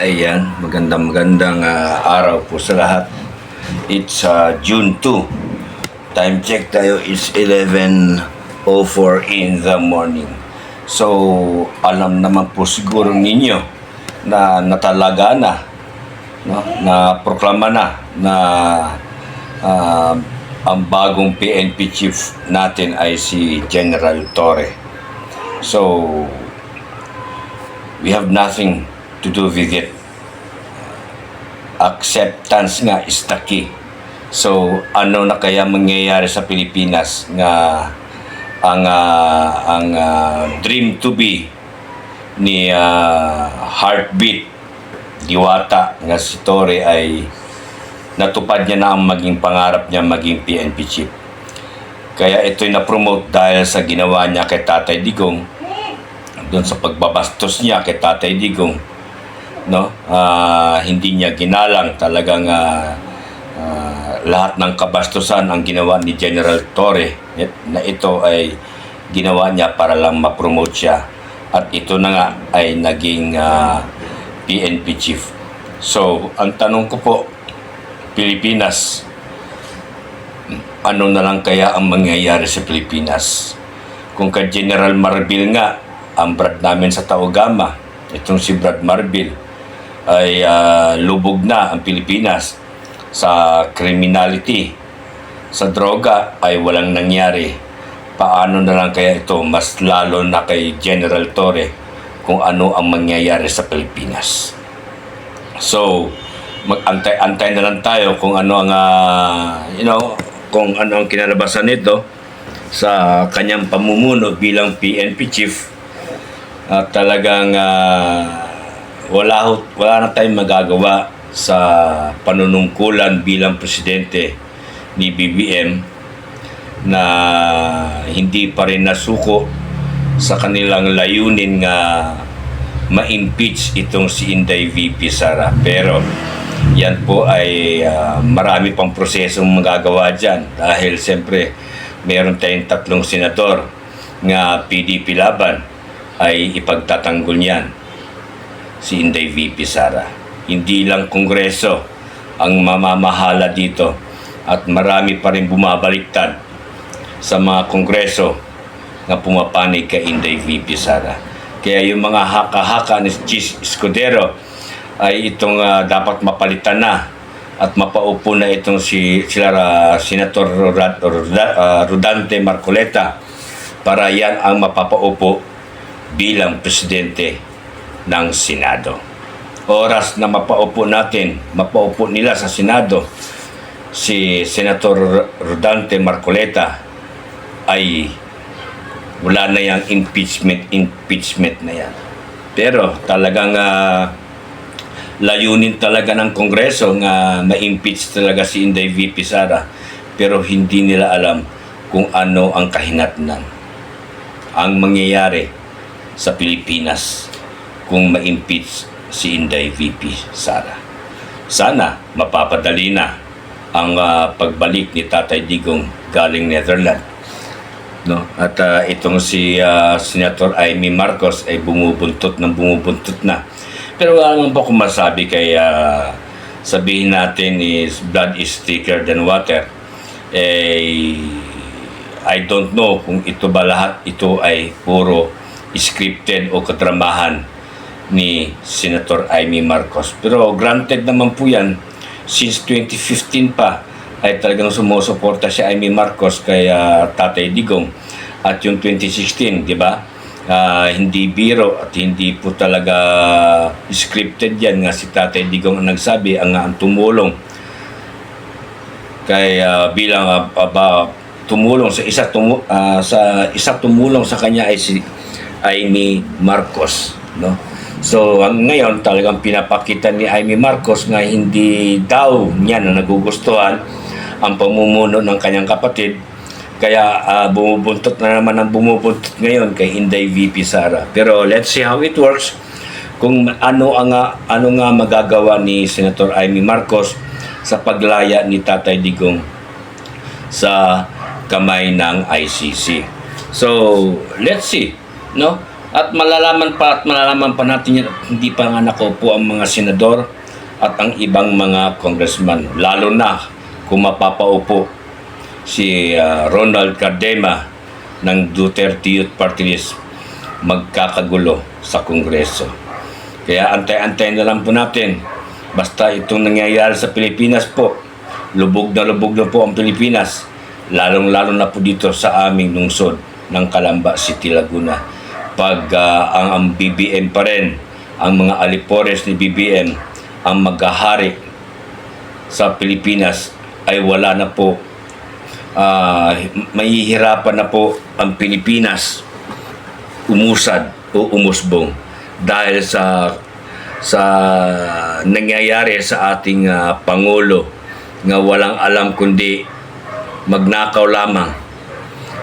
Ayan, magandang araw po sa lahat. It's June 2. Time check tayo is 11:04 in the morning. So, alam naman po siguro ninyo na natalaga na, no? Na proklama na ang bagong PNP chief natin ay si General Torre. So, we have nothing to do with it. Acceptance nga is the key. So, ano na kaya mangyayari sa Pilipinas nga ang dream to be ni Heartbeat Diwata nga si Torre ay natupad niya na ang maging pangarap niya maging PNP chief. Kaya ito'y na-promote dahil sa ginawa niya kay Tatay Digong, doon sa pagbabastos niya kay Tatay Digong, no? Hindi niya ginalang talagang lahat ng kabastusan ang ginawa ni General Torre, na ito ay ginawa niya para lang ma-promote siya, at ito na nga ay naging PNP chief. So, ang tanong ko po, Pilipinas, ano na lang kaya ang mangyayari sa Pilipinas? Kung kay General Marbil nga, ang brad namin sa Taogama, itong si Brad Marbil, ay lubog na ang Pilipinas sa criminality, sa droga ay walang nangyari. Paano na lang kaya ito, mas lalo na kay General Torre, kung ano ang mangyayari sa Pilipinas? So, mag-antay-antay na lang tayo kung ano ang kung ano ang kinalabasan nito sa kanyang pamumuno bilang PNP chief. Talagang wala na tayong magagawa sa panunungkulan bilang presidente ni BBM na hindi pa rin nasuko sa kanilang layunin nga ma-impeach itong si Inday VP Sara. Pero yan po ay marami pang prosesong magagawa dyan, dahil siyempre meron tayong 3 senador nga PDP laban ay ipagtatanggol niyan si Inday VP Sara. Hindi lang Kongreso ang mamamahala dito, at marami pa rin bumabaliktad sa mga Kongreso na pumapanig kay Inday VP Sara. Kaya yung mga haka-haka ni Chis Escudero ay itong dapat mapalitan na at mapaupo na itong Senator Rodante Marcoleta, para yan ang mapapaupo bilang presidente ng Senado. Oras na mapaupo nila sa Senado si Senator Rodante Marcoleta, ay wala na yung impeachment na yan. Pero talagang layunin talaga ng Kongreso nga ma-impeach talaga si Inday VP Sara, pero hindi nila alam kung ano ang kahinatnan, ang mangyayari sa Pilipinas kung ma-impeach si Inday VP Sara. Sana mapapadali na ang pagbalik ni Tatay Digong galing Netherlands, no? At itong si Senator Amy Marcos ay bumubuntot na. Pero wala naman po akong masabi, kay sabihin natin is blood is thicker than water. I don't know kung ito ba lahat ito ay puro scripted o kadramahan ni Senator Amy Marcos. Pero granted naman po yan, since 2015 pa ay talagang sumusuporta si Amy Marcos kay Tatay Digong. At yung 2016, di ba? Hindi biro at hindi po talaga scripted yan, nga si Tatay Digong ang nagsabi, ang tumulong kay bilang tumulong sa tumulong sa kanya ay si Amy Marcos, no? So ngayon talagang pinapakita ni Amy Marcos nga hindi daw niya na nagugustuhan ang pamumuno ng kanyang kapatid. Kaya bumubuntot na naman ang bumubuntot ngayon kay Inday VP Sara. Pero let's see how it works, kung ano nga magagawa ni Senator Amy Marcos sa paglaya ni Tatay Digong sa kamay ng ICC. So let's see, no? At malalaman pa natin yan, hindi pa nga nakaupo ang mga senador at ang ibang mga congressman. Lalo na kung mapapaupo si Ronald Cardema ng Duterte Youth Party List, magkakagulo sa Kongreso. Kaya antay-antay na lang po natin. Basta itong nangyayari sa Pilipinas po, lubog na po ang Pilipinas. Lalong-lalo na po dito sa aming lungsod ng Calamba City, Laguna. Pag ang BBM pa rin, ang mga alipores ni BBM ang maghahari sa Pilipinas, ay wala na po, mahihirapan na po ang Pilipinas umusad o umusbong dahil sa nangyayari sa ating Pangulo, nga walang alam kundi magnakaw lamang,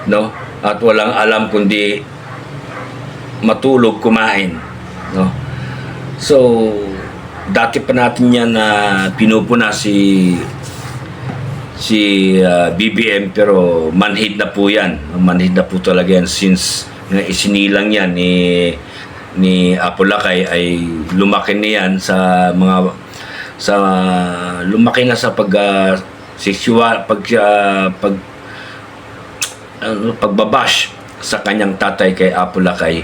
no? At walang alam kundi matulog, kumain, no? So dati pa natin yan na pinupuna si BBM, pero manhid na po yan. Manhid na po talaga yan since isinilang yan ni Apolacay, ay lumaki na yan lumaki na sa pagbabash sa kanyang tatay kay Apolacay.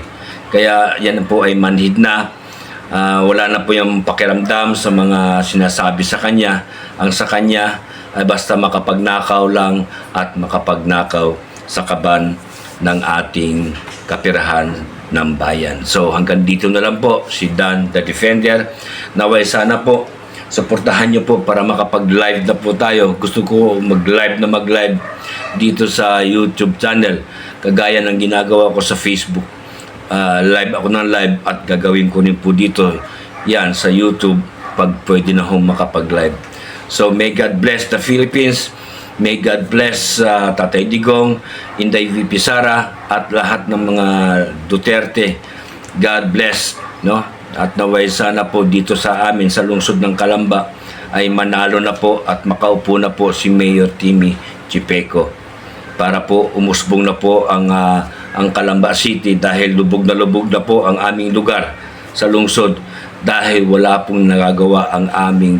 Kaya yan po ay manhid na. Wala na po yung pakiramdam sa mga sinasabi sa kanya. Ang sa kanya ay basta makapagnakaw lang at makapagnakaw sa kaban ng ating kapirahan ng bayan. So hanggang dito na lang po si Dan the Defender. Naway sana po suportahan nyo po para makapag-live na po tayo. Gusto ko mag-live dito sa YouTube channel, kagaya ng ginagawa ko sa Facebook. Live ako ng live, at gagawin ko rin po dito yan sa YouTube pag pwede na hong makapag-live. So may God bless the Philippines, may God bless Tatay Digong, Inday VP Sara, at lahat ng mga Duterte. God bless, no? At naway sana po dito sa amin sa lungsod ng Calamba ay manalo na po at makaupo na po si Mayor Timmy Chipeco, para po umusbong na po ang Calamba City, dahil lubog na po ang aming lugar sa lungsod, dahil wala pong nagagawa ang aming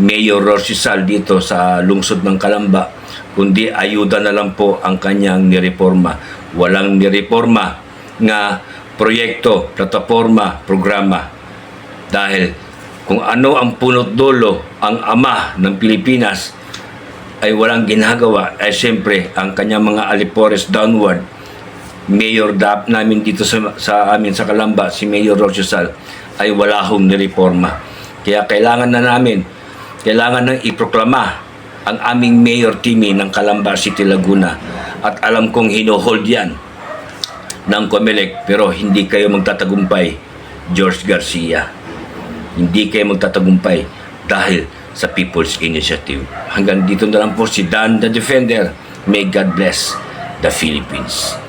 Mayor Rosisal dito sa lungsod ng Calamba, kundi ayuda na lang po ang kanyang nireforma. Walang nireforma nga proyekto, plataforma, programa, dahil kung ano ang punot dulo, ang ama ng Pilipinas ay walang ginagawa, ay siyempre ang kanyang mga alipores downward. Mayor namin dito sa amin sa Calamba, si Mayor Rosisal, ay wala hong nireforma. Kaya kailangan nang iproklama ang aming Mayor Timmy ng Calamba City, Laguna. At alam kong hinohold yan ng COMELEC, pero hindi kayo magtatagumpay, George Garcia. Hindi kayo magtatagumpay dahil sa People's Initiative. Hanggang dito na lang po si Dan the Defender. May God bless the Philippines.